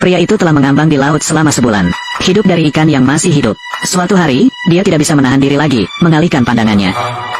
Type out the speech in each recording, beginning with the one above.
Pria itu telah mengambang di laut selama sebulan. Hidup dari ikan yang masih hidup. Suatu hari, dia tidak bisa menahan diri lagi, mengalihkan pandangannya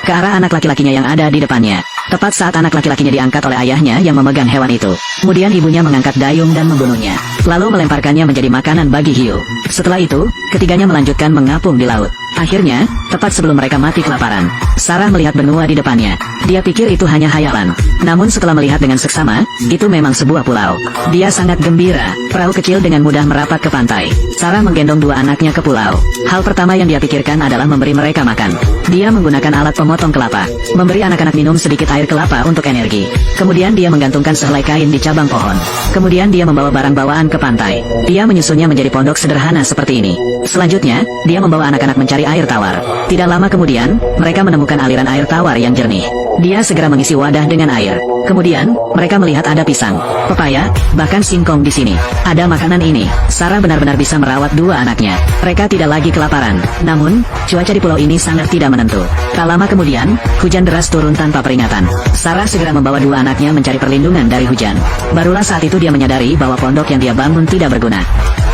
ke arah anak laki-lakinya yang ada di depannya. Tepat saat anak laki-lakinya diangkat oleh ayahnya yang memegang hewan itu. Kemudian ibunya mengangkat dayung dan membunuhnya, lalu melemparkannya menjadi makanan bagi hiu. Setelah itu, ketiganya melanjutkan mengapung di laut. Akhirnya, tepat sebelum mereka mati kelaparan, Sarah melihat benua di depannya. Dia pikir itu hanya hayalan. Namun setelah melihat dengan seksama, itu memang sebuah pulau. Dia sangat gembira. Perahu kecil dengan mudah merapat ke pantai. Sarah menggendong dua anaknya ke pulau. Hal pertama yang dia pikirkan adalah memberi mereka makan. Dia menggunakan alat pemotong kelapa, memberi anak-anak minum sedikit air kelapa untuk energi. Kemudian dia menggantungkan sehelai kain di cabang pohon. Kemudian dia membawa barang bawaan ke pantai. Dia menyusunnya menjadi pondok sederhana seperti ini. Selanjutnya, dia membawa anak-anak mencari air tawar. Tidak lama kemudian, mereka menemukan aliran air tawar yang jernih. Dia segera mengisi wadah dengan air. Kemudian, mereka melihat ada pisang, pepaya, bahkan singkong di sini. Ada makanan ini. Sarah benar-benar bisa merawat dua anaknya. Mereka tidak lagi kelaparan. Namun, cuaca di pulau ini sangat tidak menentu. Tak lama kemudian, hujan deras turun tanpa peringatan. Sarah segera membawa dua anaknya mencari perlindungan dari hujan. Barulah saat itu dia menyadari bahwa pondok yang dia bangun tidak berguna.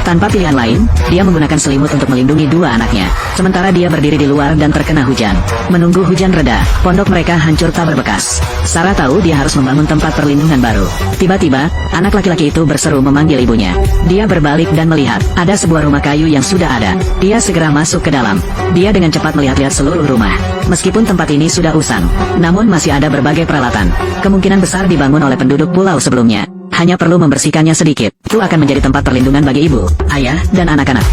Tanpa pilihan lain, dia menggunakan selimut untuk melindungi dua anaknya. Sementara dia berdiri di luar dan terkena hujan. Menunggu hujan reda, pondok mereka hancur tak berbekas. Sarah tahu dia harus membangun tempat perlindungan baru. Tiba-tiba, anak laki-laki itu berseru memanggil ibunya. Dia berbalik dan melihat, ada sebuah rumah kayu yang sudah ada. Dia segera masuk ke dalam. Dia dengan cepat melihat-lihat seluruh rumah. Meskipun tempat ini sudah usang, namun masih ada berbagai peralatan. Kemungkinan besar dibangun oleh penduduk pulau sebelumnya. Hanya perlu membersihkannya sedikit. Itu akan menjadi tempat perlindungan bagi ibu, ayah, dan anak-anak.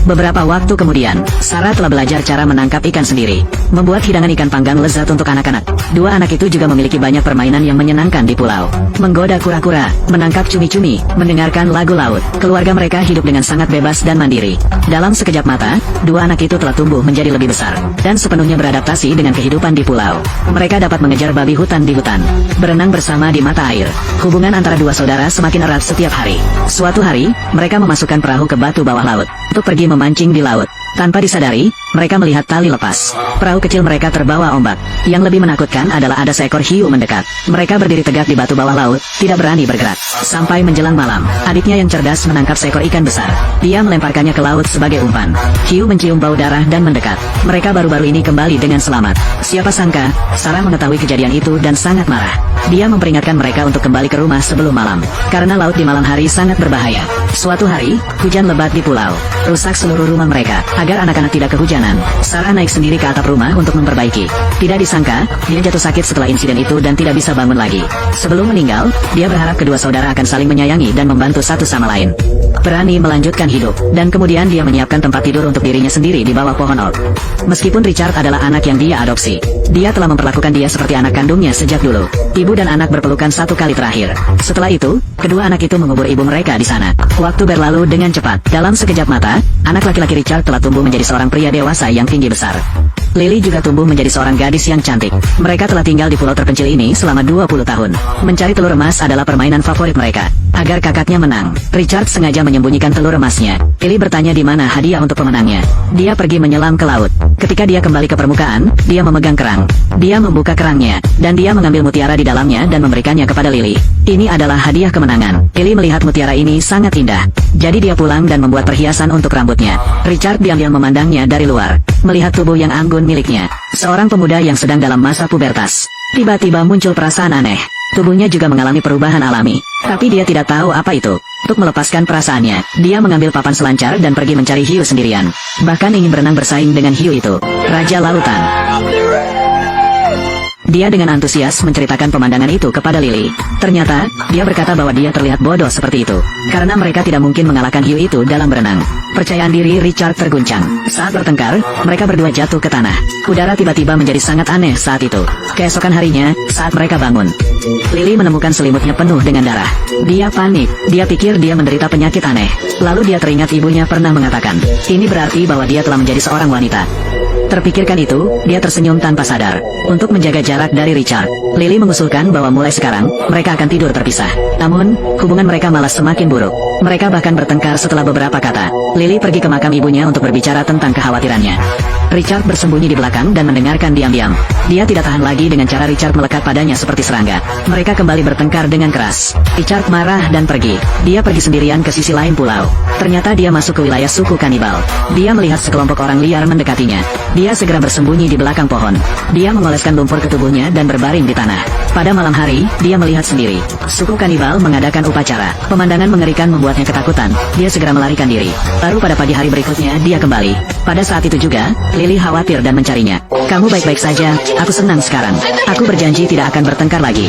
Beberapa waktu kemudian, Sarah telah belajar cara menangkap ikan sendiri, membuat hidangan ikan panggang lezat untuk anak-anak. Dua anak itu juga memiliki banyak permainan yang menyenangkan di pulau. Menggoda kura-kura, menangkap cumi-cumi, mendengarkan lagu laut. Keluarga mereka hidup dengan sangat bebas dan mandiri. Dalam sekejap mata, dua anak itu telah tumbuh menjadi lebih besar, dan sepenuhnya beradaptasi dengan kehidupan di pulau. Mereka dapat mengejar babi hutan di hutan, berenang bersama di mata air. Hubungan antara dua saudara semakin erat setiap hari. Suatu hari, mereka memasukkan perahu ke batu bawah laut, untuk pergi memancing di laut. Tanpa disadari, mereka melihat tali lepas. Perahu kecil mereka terbawa ombak. Yang lebih menakutkan adalah ada seekor hiu mendekat. Mereka berdiri tegak di batu bawah laut, tidak berani bergerak. Sampai menjelang malam, adiknya yang cerdas menangkap seekor ikan besar. Dia melemparkannya ke laut sebagai umpan. Hiu mencium bau darah dan mendekat. Mereka baru-baru ini kembali dengan selamat. Siapa sangka, Sarah mengetahui kejadian itu dan sangat marah. Dia memperingatkan mereka untuk kembali ke rumah sebelum malam, karena laut di malam hari sangat berbahaya. Suatu hari, hujan lebat di pulau, rusak seluruh rumah mereka. Agar anak-anak tidak kehujanan, Sarah naik sendiri ke atap rumah untuk memperbaiki. Tidak disangka, dia jatuh sakit setelah insiden itu dan tidak bisa bangun lagi. Sebelum meninggal, dia berharap kedua saudara akan saling menyayangi dan membantu satu sama lain. Berani melanjutkan hidup, dan kemudian dia menyiapkan tempat tidur untuk dirinya sendiri di bawah pohon oak. Meskipun Richard adalah anak yang dia adopsi, dia telah memperlakukan dia seperti anak kandungnya sejak dulu. Ibu dan anak berpelukan satu kali terakhir. Setelah itu, kedua anak itu mengubur ibu mereka di sana. Waktu berlalu dengan cepat. Dalam sekejap mata, anak laki-laki Richard telah tumbuh menjadi seorang pria dewasa yang tinggi besar. Lily juga tumbuh menjadi seorang gadis yang cantik. Mereka telah tinggal di pulau terpencil ini selama 20 tahun. Mencari telur emas adalah permainan favorit mereka. Agar kakaknya menang, Richard sengaja menyembunyikan telur emasnya. Lily bertanya di mana hadiah untuk pemenangnya. Dia pergi menyelam ke laut. Ketika dia kembali ke permukaan, dia memegang kerang. Dia membuka kerangnya, dan dia mengambil mutiara di dalamnya dan memberikannya kepada Lily. Ini adalah hadiah kemenangan. Lily melihat mutiara ini sangat indah. Jadi dia pulang dan membuat perhiasan untuk rambutnya. Richard diam-diam memandangnya dari luar, melihat tubuh yang anggun miliknya. Seorang pemuda yang sedang dalam masa pubertas. Tiba-tiba muncul perasaan aneh. Tubuhnya juga mengalami perubahan alami. Tapi dia tidak tahu apa itu. Untuk melepaskan perasaannya, dia mengambil papan selancar dan pergi mencari hiu sendirian. Bahkan ingin berenang bersaing dengan hiu itu, Raja Lautan. Dia dengan antusias menceritakan pemandangan itu kepada Lily. Ternyata, dia berkata bahwa dia terlihat bodoh seperti itu, karena mereka tidak mungkin mengalahkan hiu itu dalam berenang. Percayaan diri Richard terguncang. Saat bertengkar, mereka berdua jatuh ke tanah. Udara tiba-tiba menjadi sangat aneh saat itu. Keesokan harinya, saat mereka bangun, Lily menemukan selimutnya penuh dengan darah. Dia panik. Dia pikir dia menderita penyakit aneh. Lalu dia teringat ibunya pernah mengatakan, ini berarti bahwa dia telah menjadi seorang wanita. Terpikirkan itu, dia tersenyum tanpa sadar. Untuk menjaga jarak dari Richard, Lily mengusulkan bahwa mulai sekarang, mereka akan tidur terpisah. Namun, hubungan mereka malah semakin buruk. Mereka bahkan bertengkar setelah beberapa kata. Lily pergi ke makam ibunya untuk berbicara tentang kekhawatirannya. Richard bersembunyi di belakang dan mendengarkan diam-diam. Dia tidak tahan lagi dengan cara Richard melekat padanya seperti serangga. Mereka kembali bertengkar dengan keras. Richard marah dan pergi. Dia pergi sendirian ke sisi lain pulau. Ternyata dia masuk ke wilayah suku kanibal. Dia melihat sekelompok orang liar mendekatinya. Dia segera bersembunyi di belakang pohon. Dia mengoleskan lumpur ke tubuhnya dan berbaring di tanah. Pada malam hari, dia melihat sendiri. Suku kanibal mengadakan upacara. Pemandangan mengerikan membuatnya ketakutan. Dia segera melarikan diri. Baru pada pagi hari berikutnya, dia kembali. Pada saat itu juga, Lily khawatir dan mencarinya. Kamu baik-baik saja, aku senang sekarang. Aku berjanji tidak akan bertengkar lagi.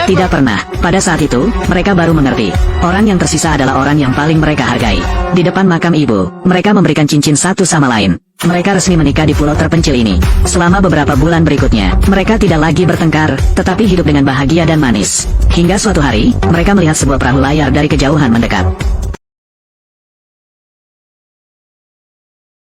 Tidak pernah. Pada saat itu, mereka baru mengerti. Orang yang tersisa adalah orang yang paling mereka hargai. Di depan makam ibu, mereka memberikan cincin satu sama lain. Mereka resmi menikah di pulau terpencil ini. Selama beberapa bulan berikutnya, mereka tidak lagi bertengkar, tetapi hidup dengan bahagia dan manis. Hingga suatu hari, mereka melihat sebuah perahu layar dari kejauhan mendekat.